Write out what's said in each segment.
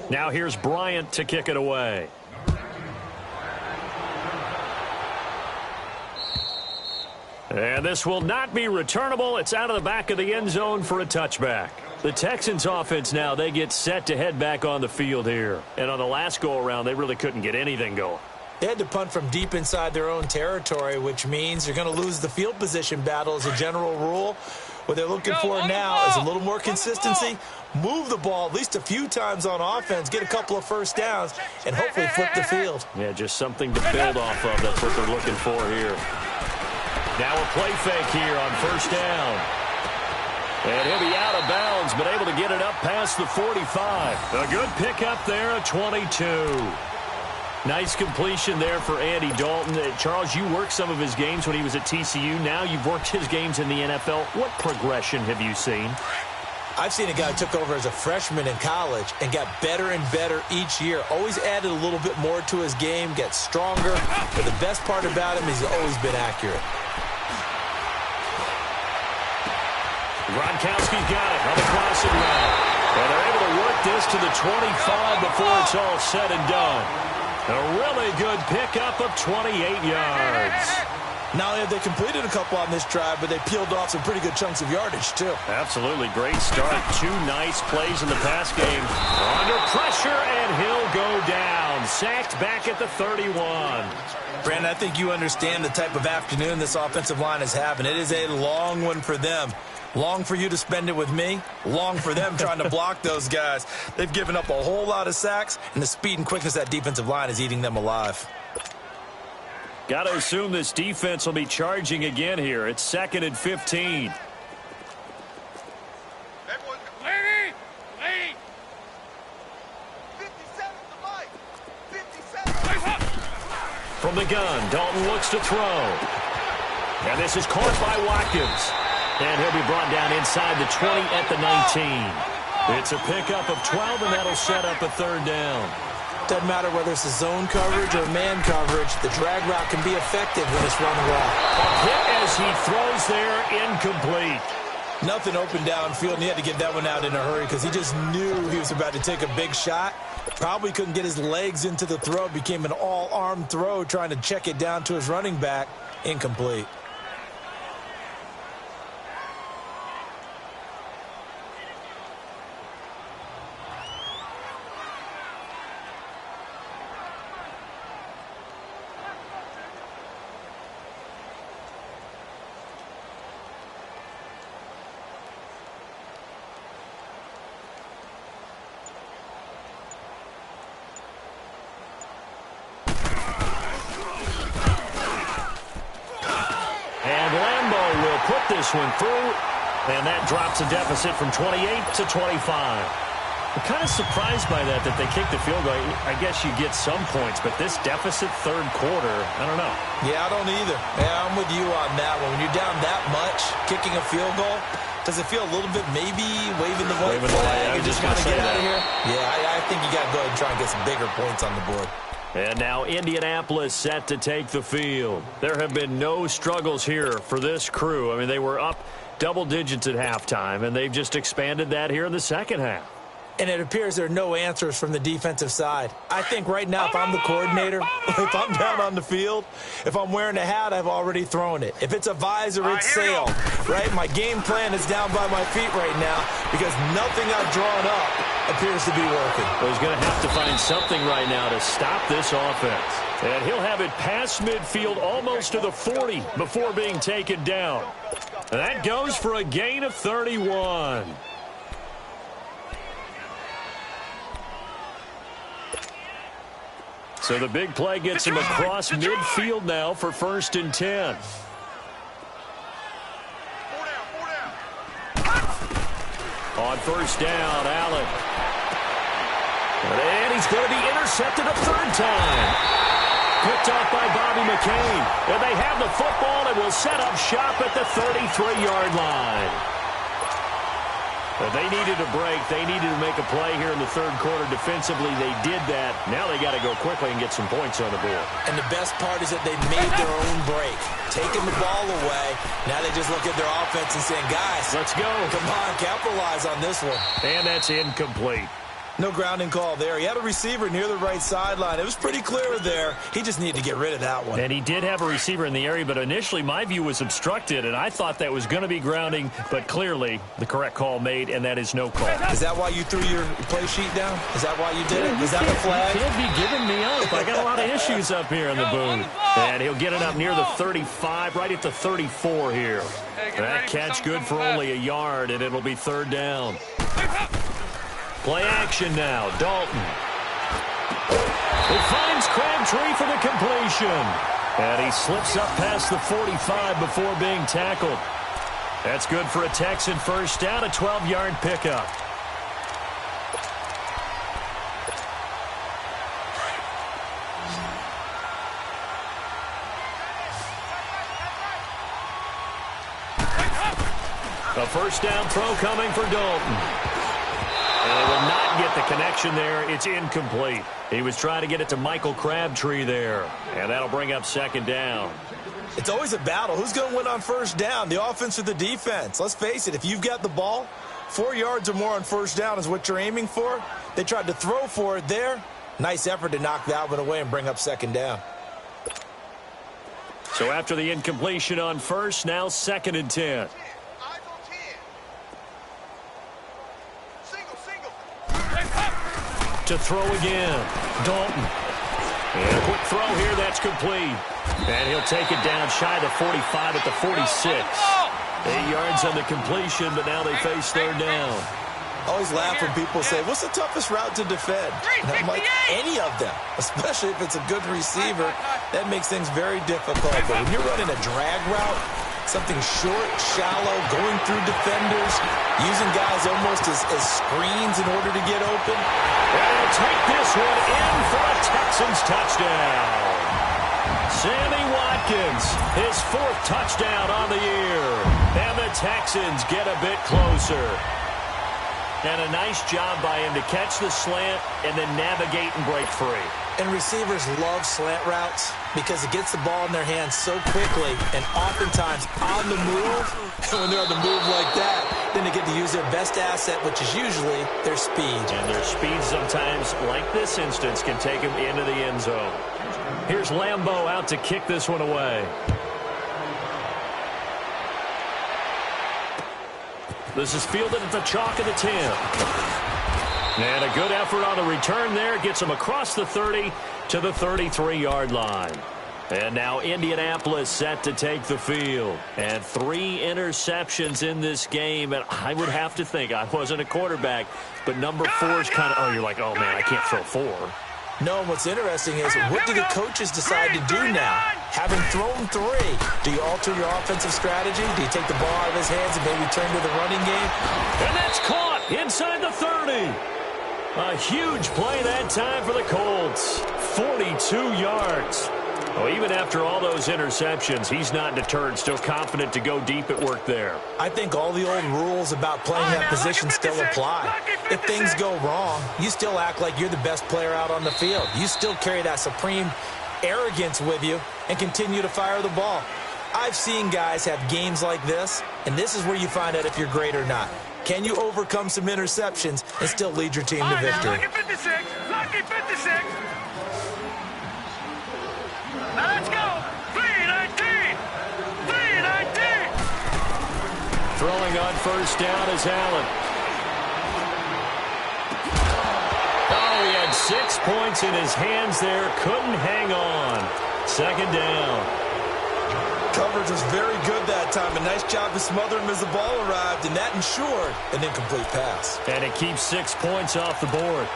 Now here's Bryant to kick it away. And this will not be returnable. It's out of the back of the end zone for a touchback. The Texans offense now, they get set to head back on the field here. And on the last go-around, they really couldn't get anything going. They had to punt from deep inside their own territory, which means you're going to lose the field position battle as a general rule. What they're looking for now is a little more consistency, move the ball at least a few times on offense, get a couple of first downs, and hopefully flip the field. Yeah, just something to build off of. That's what they're looking for here. Now a play fake here on first down. And he'll be out of bounds, but able to get it up past the 45. A good pickup there at 22. Nice completion there for Andy Dalton. Charles, you worked some of his games when he was at TCU. Now you've worked his games in the NFL. What progression have you seen? I've seen a guy who took over as a freshman in college and got better and better each year. Always added a little bit more to his game, gets stronger. But the best part about him is he's always been accurate. Gronkowski's got it on the crossing route. And they're able to work this to the 25 before it's all said and done. A really good pickup of 28 yards. Not only have they completed a couple on this drive, but they peeled off some pretty good chunks of yardage, too. Absolutely. Great start. Two nice plays in the pass game. Under pressure, and he'll go down. Sacked back at the 31. Brandon, I think you understand the type of afternoon this offensive line is having. It is a long one for them. Long for you to spend it with me. Long for them trying to block those guys. They've given up a whole lot of sacks, and the speed and quickness of that defensive line is eating them alive. Got to assume this defense will be charging again here. It's 2nd and 15. From the gun, Dalton looks to throw. And this is caught by Watkins. And he'll be brought down inside the 20 at the 19. It's a pickup of 12, and that'll set up a third down. Doesn't matter whether it's a zone coverage or man coverage. The drag route can be effective when it's run well. A hit as he throws there, incomplete. Nothing open downfield, and he had to get that one out in a hurry because he just knew he was about to take a big shot. Probably couldn't get his legs into the throw. Became an all-arm throw trying to check it down to his running back. Incomplete. This one through, and that drops a deficit from 28 to 25. I'm kind of surprised by that they kicked the field goal. I guess you get some points, but this deficit third quarter, I don't know. Yeah, I don't either. Yeah, I'm with you on that one. When you're down that much, kicking a field goal, does it feel a little bit maybe waving the white flag and just want to get out of here? Yeah, I think you got to go ahead and try and get some bigger points on the board. And now Indianapolis set to take the field. There have been no struggles here for this crew. I mean, they were up double digits at halftime, and they've just expanded that here in the second half. And it appears there are no answers from the defensive side. I think right now, if I'm the coordinator, if I'm down on the field, if I'm wearing a hat, I've already thrown it. If it's a visor, it's sail, right? My game plan is down by my feet right now because nothing I've drawn up appears to be working. Well, he's going to have to find something right now to stop this offense. And he'll have it past midfield almost to the 40 before being taken down. And that goes for a gain of 31. So the big play gets him across midfield now for 1st and 10. On 1st down, Allen. And he's going to be intercepted a third time. Picked off by Bobby McCain. And they have the football and will set up shop at the 33-yard line. But they needed a break. They needed to make a play here in the third quarter. Defensively, they did that. Now they got to go quickly and get some points on the board. And the best part is that they made their own break. Taking the ball away. Now they just look at their offense and saying, guys, let's go. Come on, capitalize on this one. And that's incomplete. No grounding call there. He had a receiver near the right sideline. It was pretty clear there. He just needed to get rid of that one. And he did have a receiver in the area, but initially my view was obstructed, and I thought that was going to be grounding, but clearly the correct call made, and that is no call. Is that why you threw your play sheet down? Is that why you did it? Is that the flag? You can't be giving me up. I got a lot of issues up here in the booth. And he'll get it up near the 35, right at the 34 here. That catch good for only a yard, and it'll be third down. Play action now. Dalton. He finds Crabtree for the completion. And he slips up past the 45 before being tackled. That's good for a Texan first down, a 12-yard pickup. A first down throw coming for Dalton. And they will not get the connection there. It's incomplete. He was trying to get it to Michael Crabtree there. And that'll bring up second down. It's always a battle. Who's going to win on first down, the offense or the defense? Let's face it, if you've got the ball, 4 yards or more on first down is what you're aiming for. They tried to throw for it there. Nice effort to knock that one away and bring up second down. So after the incompletion on first, now second and 10. To throw again. Dalton. And a quick throw here. That's complete. And he'll take it down shy of the 45 at the 46. 8 yards on the completion, but now they face third down. I always laugh when people say, what's the toughest route to defend? And I'm like, any of them, especially if it's a good receiver. That makes things very difficult. But when you're running a drag route, something short, shallow, going through defenders, using guys almost as screens in order to get open. And he'll take this one in for a Texans touchdown. Sammy Watkins, his 4th touchdown on the year. And the Texans get a bit closer. And a nice job by him to catch the slant and then navigate and break free. And receivers love slant routes because it gets the ball in their hands so quickly and oftentimes on the move. And when they're on the move like that, then they get to use their best asset, which is usually their speed. And their speed sometimes, like this instance, can take them into the end zone. Here's Lambeau out to kick this one away. This is fielded at the chalk of the 10. And a good effort on the return there. Gets him across the 30 to the 33-yard line. And now Indianapolis set to take the field. And 3 interceptions in this game. And I would have to think, I wasn't a quarterback, but number 4 is kind of, oh, you're like, oh, man, I can't throw 4. No, what's interesting is what do the coaches decide to do now? Having thrown 3, do you alter your offensive strategy? Do you take the ball out of his hands and maybe turn to the running game? And that's caught inside the 30. A huge play that time for the Colts. 42 yards. Oh, even after all those interceptions, he's not deterred, still confident to go deep at work there. I think all the old rules about playing that position still apply. If things go wrong, you still act like you're the best player out on the field. You still carry that supreme arrogance with you and continue to fire the ball. I've seen guys have games like this, and this is where you find out if you're great or not. Can you overcome some interceptions and still lead your team to victory? Lucky 56. Lucky 56. Now let's go. 3-19. 3-19. Throwing on first down is Allen. Oh, he had 6 points in his hands there. Couldn't hang on. Second down. Coverage was very good that time. A nice job to smother him as the ball arrived, and that ensured an incomplete pass. And it keeps 6 points off the board.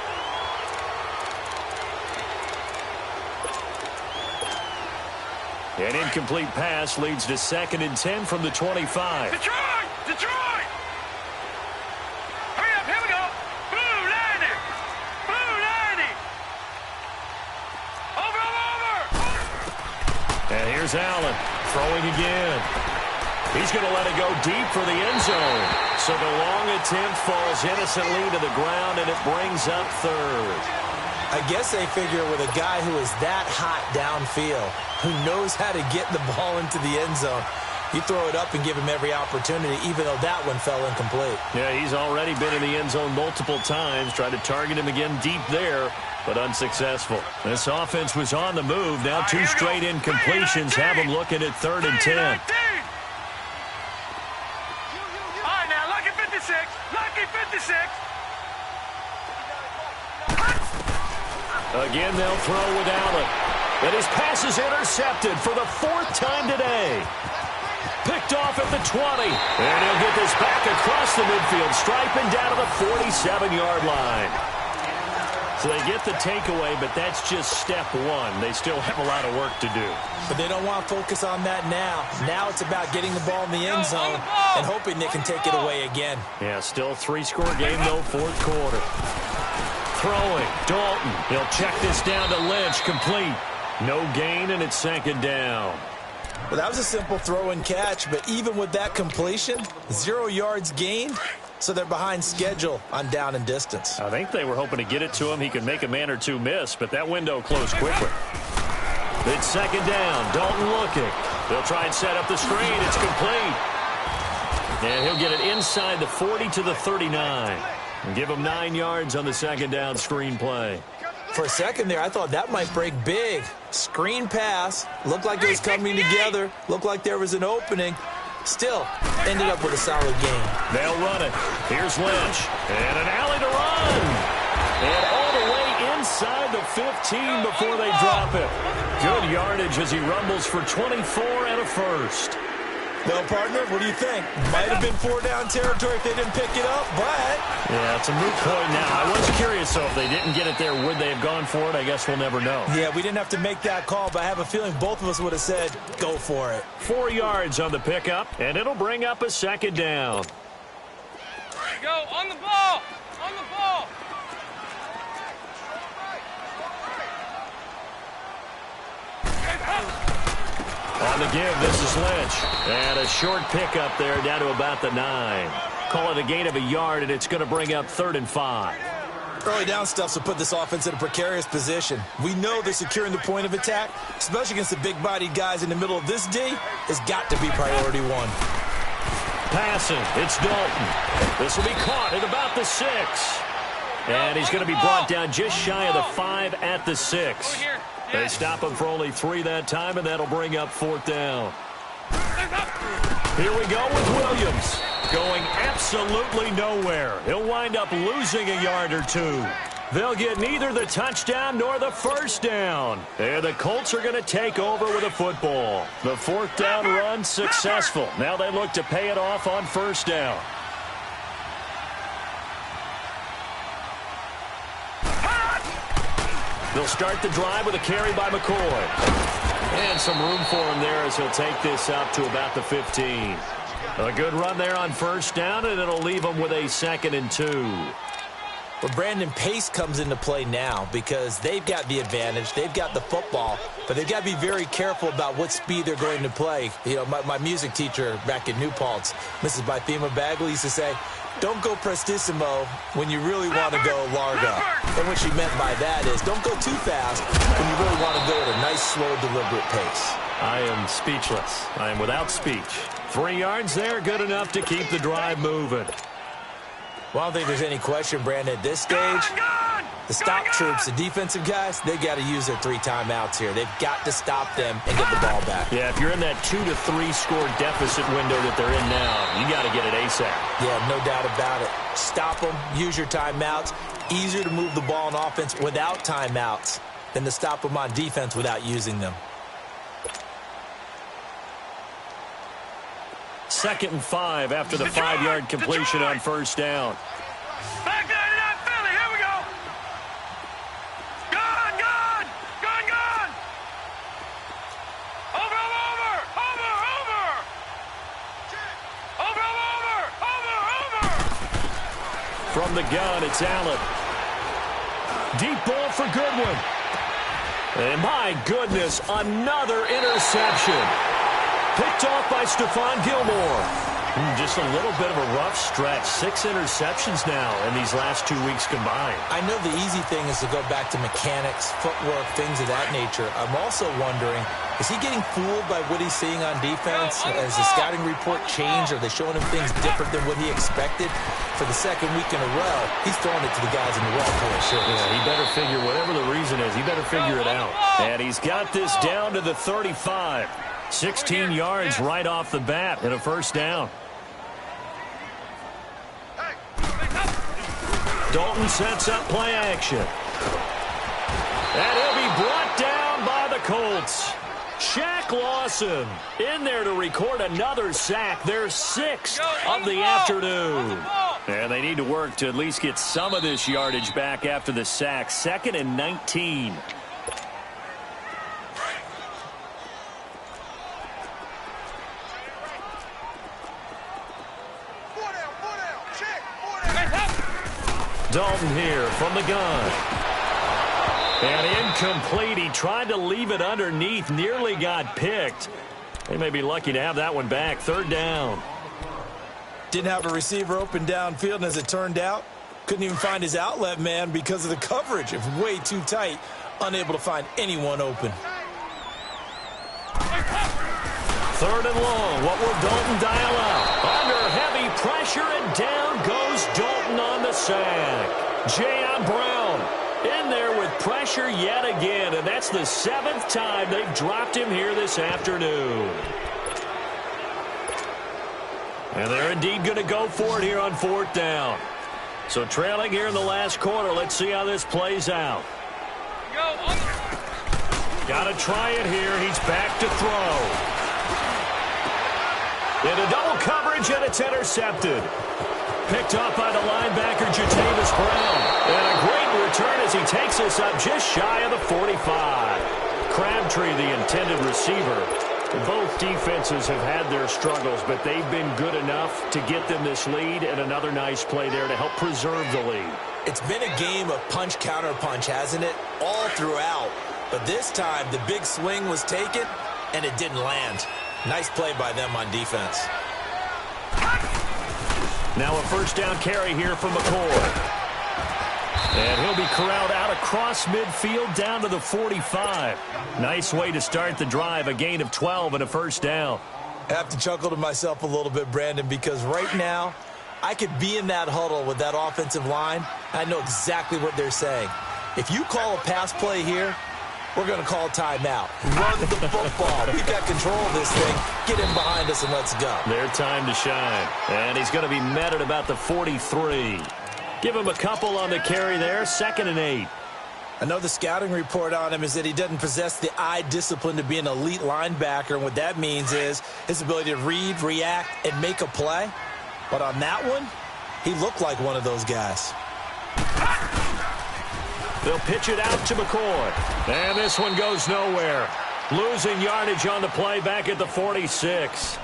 An incomplete pass leads to second and 10 from the 25. Detroit! Detroit! Hurry up, here we go. Blue 90. Blue 90. Over. And here's Allen throwing again. He's going to let it go deep for the end zone. So the long attempt falls innocently to the ground, and it brings up third. I guess they figure with a guy who is that hot downfield, who knows how to get the ball into the end zone, You throw it up and give him every opportunity, even though that one fell incomplete. Yeah, he's already been in the end zone multiple times, tried to target him again deep there, but unsuccessful. This offense was on the move. Now two straight incompletions have them looking at 3rd and 10. All right, now, lucky 56. Lucky 56. Again, they'll throw without it. And his pass is intercepted for the 4th time today. Picked off at the 20. And he'll get this back across the midfield stripe and down to the 47-yard line. So they get the takeaway, but that's just step one. They still have a lot of work to do. But they don't want to focus on that now. Now it's about getting the ball in the end zone and hoping they can take it away again. Yeah, still 3-score game, though, 4th quarter. Throwing, Dalton. He'll check this down to Lynch, complete. No gain, and it's 2nd down. Well, that was a simple throw and catch, but even with that completion, 0 yards gained, so they're behind schedule on down and distance. I think they were hoping to get it to him. He could make a man or two miss, but that window closed quickly. It's 2nd down. Dalton looking. They'll try and set up the screen. It's complete. And he'll get it inside the 40 to the 39. And give him 9 yards on the 2nd down screen play. For a second there, I thought that might break big. Screen pass. Looked like it was coming together. Looked like there was an opening. Still, ended up with a solid game. They'll run it. Here's Lynch. And an alley to run. And all the way inside the 15 before they drop it. Good yardage as he rumbles for 24 and a first. Well, partner, what do you think? Might have been 4-down territory if they didn't pick it up, but... Yeah, it's a moot point now. I was curious, though, if they didn't get it there, would they have gone for it? I guess we'll never know. Yeah, we didn't have to make that call, but I have a feeling both of us would have said, go for it. 4 yards on the pickup, and it'll bring up a 2nd down. Go, on the ball. On the ball. On the give, this is Lynch. And a short pickup there down to about the 9. Call it a gain of a yard, and it's going to bring up 3rd and 5. Early down stuff will put this offense in a precarious position. We know they're securing the point of attack, especially against the big-bodied guys in the middle of this D, has got to be priority one. Passing, it's Dalton. This will be caught at about the 6. And he's going to be brought down just shy of the 5 at the 6. They stop him for only 3 that time, and that'll bring up 4th down. Here we go with Williams. Going absolutely nowhere. He'll wind up losing a yard or 2. They'll get neither the touchdown nor the 1st down. And the Colts are going to take over with a football. The 4th down run successful. Now they look to pay it off on 1st down. They'll start the drive with a carry by McCoy. And some room for him there as he'll take this up to about the 15. A good run there on 1st down, and it'll leave him with a 2nd and 2. Well, Brandon, pace comes into play now because they've got the advantage. They've got the football, but they've got to be very careful about what speed they're going to play. You know, my music teacher back at New Paltz, Mrs. Bythema Bagley, used to say, don't go prestissimo when you really want to go largo. And what she meant by that is don't go too fast when you really want to go at a nice, slow, deliberate pace. I am speechless. I am without speech. 3 yards there, good enough to keep the drive moving. Well, I don't think there's any question, Brandon, at this stage, the stop troops, the defensive guys, they got to use their 3 timeouts here. They've got to stop them and get the ball back. Yeah, if you're in that 2 to 3 score deficit window that they're in now, you got to get it ASAP. Yeah, no doubt about it. Stop them, use your timeouts. Easier to move the ball on offense without timeouts than to stop them on defense without using them. 2nd and 5 after the 5-yard completion on 1st down. Back there to that Philly. Here we go. Gone, gone. Gone, gone. Over, over, over, over. Over, over, over, over. From the gun, it's Allen. Deep ball for Goodwin. And my goodness, another interception. Picked off by Stephon Gilmore. Just a little bit of a rough stretch. 6 interceptions now in these last 2 weeks combined. I know the easy thing is to go back to mechanics, footwork, things of that nature. I'm also wondering, is he getting fooled by what he's seeing on defense? Has the scouting report changed? Are they showing him things different than what he expected? For the second week in a row, he's throwing it to the guys in the wrong pair of shirts. Yeah, he better figure, whatever the reason is, he better figure it out. And he's got this down to the 35. 16 yards right off the bat and a first down. Dalton sets up play action. And he'll be brought down by the Colts. Shaq Lawson in there to record another sack. Their 6th of the afternoon. And they need to work to at least get some of this yardage back after the sack. 2nd and 19. Dalton here from the gun. And incomplete. He tried to leave it underneath. Nearly got picked. They may be lucky to have that one back. 3rd down. Didn't have a receiver open downfield, and as it turned out, couldn't even find his outlet man because of the coverage. It was way too tight. Unable to find anyone open. 3rd and long. What will Dalton dial up? Under heavy pressure, and down goes Dalton on the sack. Jayon Brown in there with pressure yet again, and that's the 7th time they've dropped him here this afternoon. And they're indeed going to go for it here on 4th down. So trailing here in the last quarter. Let's see how this plays out. Got to try it here. He's back to throw. Into double coverage, and it's intercepted. Picked off by the linebacker, Jatavis Brown. And a great return as he takes us up just shy of the 45. Crabtree, the intended receiver. Both defenses have had their struggles, but they've been good enough to get them this lead, and another nice play there to help preserve the lead. It's been a game of punch-counter-punch, hasn't it? All throughout. But this time, the big swing was taken, and it didn't land. Nice play by them on defense. Now a first down carry here from McCoy. And he'll be corralled out across midfield down to the 45. Nice way to start the drive, a gain of 12 and a first down. I have to chuckle to myself a little bit, Brandon, because right now I could be in that huddle with that offensive line. I know exactly what they're saying. If you call a pass play here, we're going to call timeout. Run the football. We've got control of this thing. Get him behind us and let's go. Their time to shine. And he's going to be met at about the 43. Give him a couple on the carry there. 2nd and 8. I know the scouting report on him is that he doesn't possess the eye discipline to be an elite linebacker. And what that means is his ability to read, react, and make a play. But on that one, he looked like one of those guys. They'll pitch it out to McCoy. And this one goes nowhere. Losing yardage on the play back at the 46.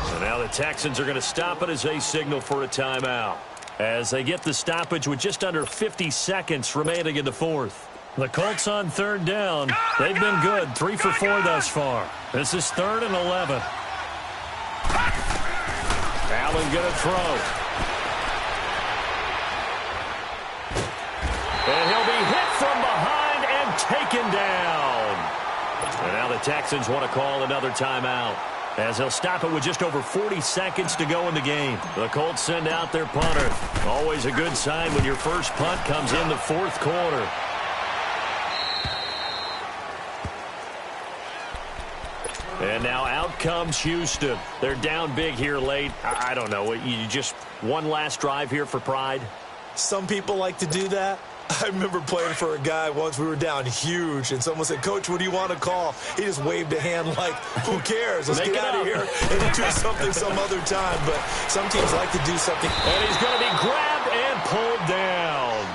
So now the Texans are going to stop it as they signal for a timeout. As they get the stoppage with just under 50 seconds remaining in the 4th. The Colts on 3rd down. They've been good. 3 for 4 thus far. This is 3rd and 11. Allen going to throw. And he'll be hit from behind and taken down. And now the Texans want to call another timeout, as they'll stop it with just over 40 seconds to go in the game. The Colts send out their punter. Always a good sign when your first punt comes in the 4th quarter. And now out comes Houston. They're down big here late. I don't know. You just one last drive here for pride? Some people like to do that. I remember playing for a guy once. We were down huge, and someone said, "Coach, what do you want to call?" He just waved a hand like, who cares? Let's get out of here and do something some other time. But some teams like to do something. And he's going to be grabbed and pulled down.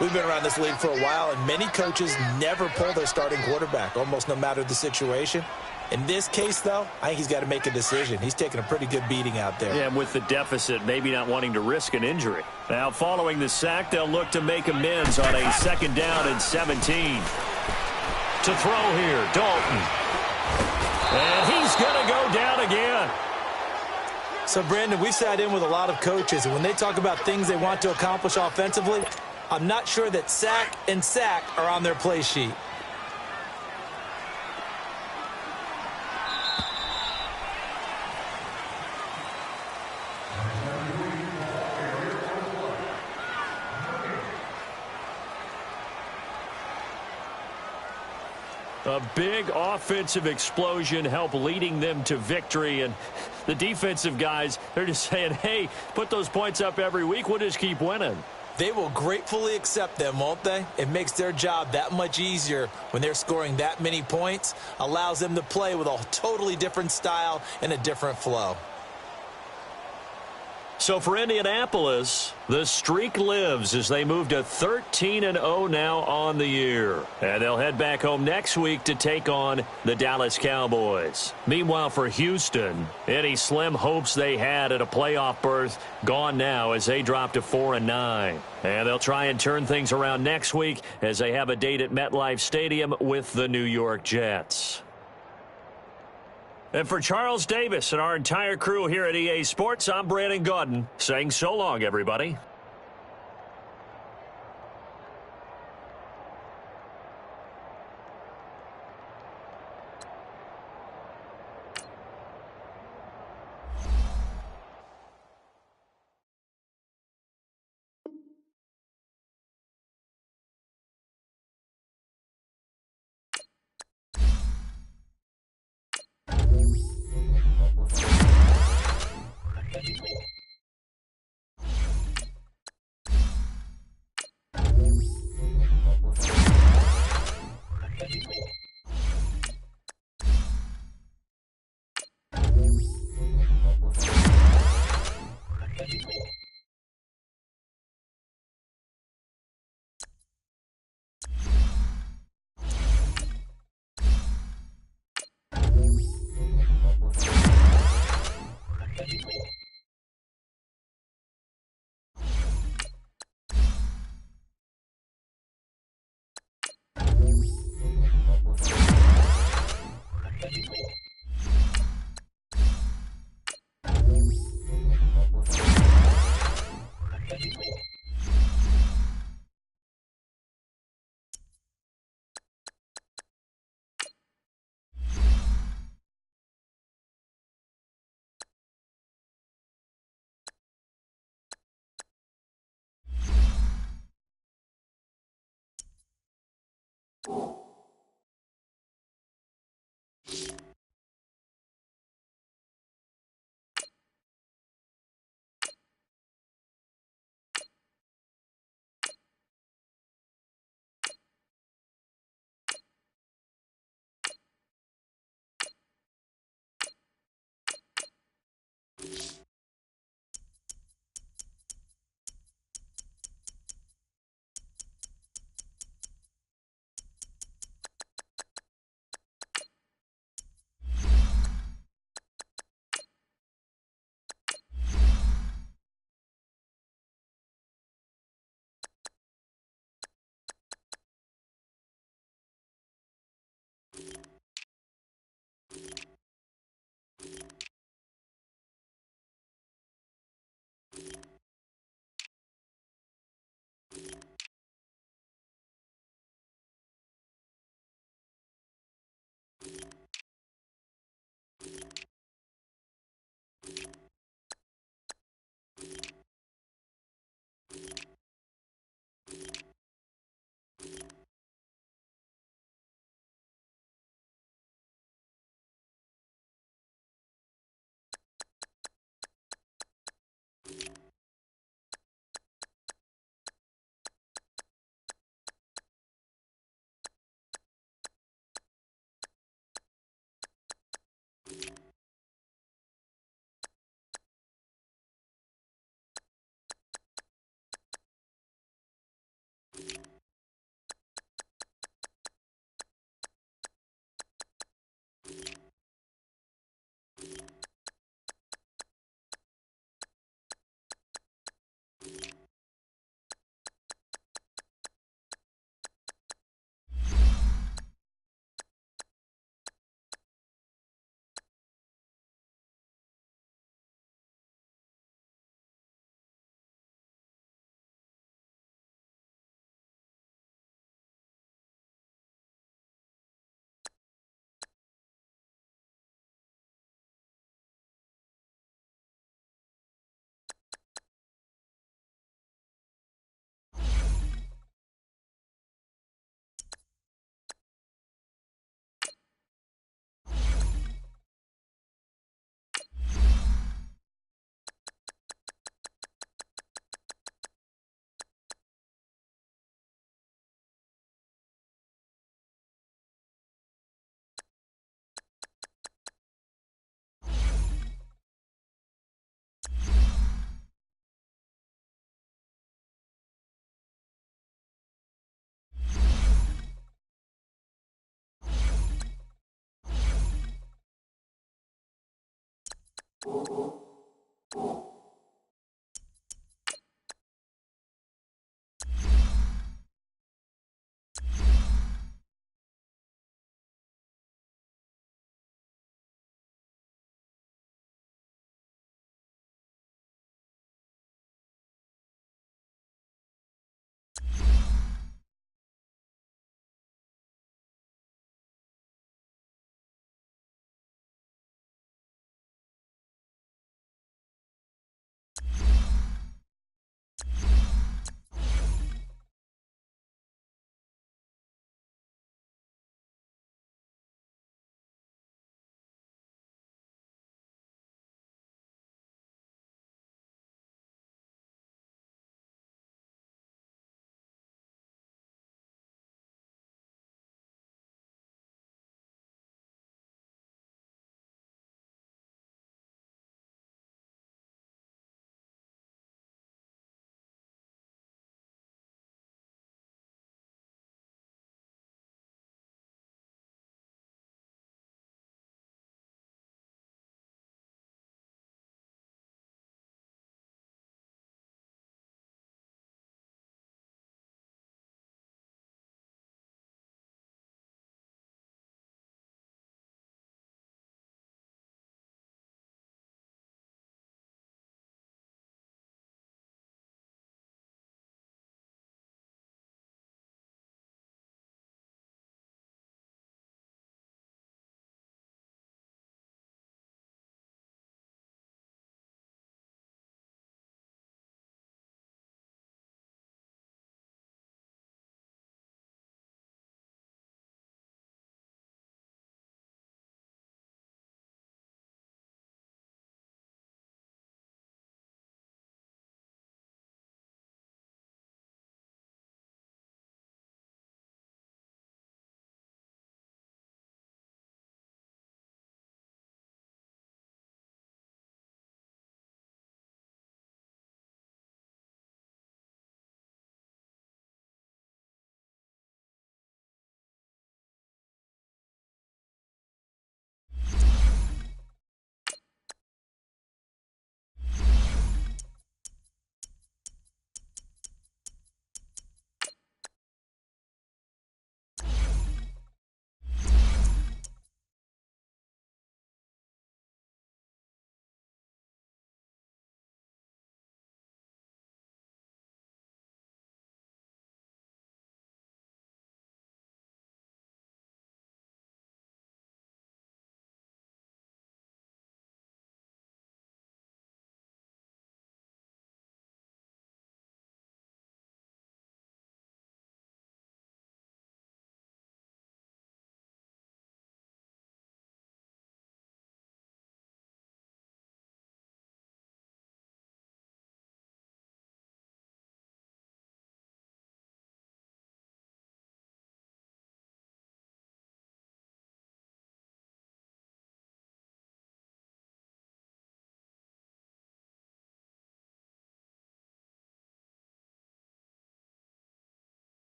We've been around this league for a while, and many coaches never pull their starting quarterback, almost no matter the situation. In this case, though, I think he's got to make a decision. He's taking a pretty good beating out there. Yeah, with the deficit, maybe not wanting to risk an injury. Now, following the sack, they'll look to make amends on a 2nd down and 17. To throw here, Dalton. And he's going to go down again. So, Brandon, we sat in with a lot of coaches, and when they talk about things they want to accomplish offensively, I'm not sure that sack and sack are on their play sheet. A big offensive explosion helped leading them to victory. And the defensive guys, they're just saying, hey, put those points up every week. We'll just keep winning. They will gratefully accept them, won't they? It makes their job that much easier when they're scoring that many points. Allows them to play with a totally different style and a different flow. So for Indianapolis, the streak lives as they move to 13-0 now on the year. And they'll head back home next week to take on the Dallas Cowboys. Meanwhile, for Houston, any slim hopes they had at a playoff berth gone now as they drop to 4-9. And they'll try and turn things around next week as they have a date at MetLife Stadium with the New York Jets. And for Charles Davis and our entire crew here at EA Sports, I'm Brandon Gaudin saying so long, everybody.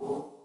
You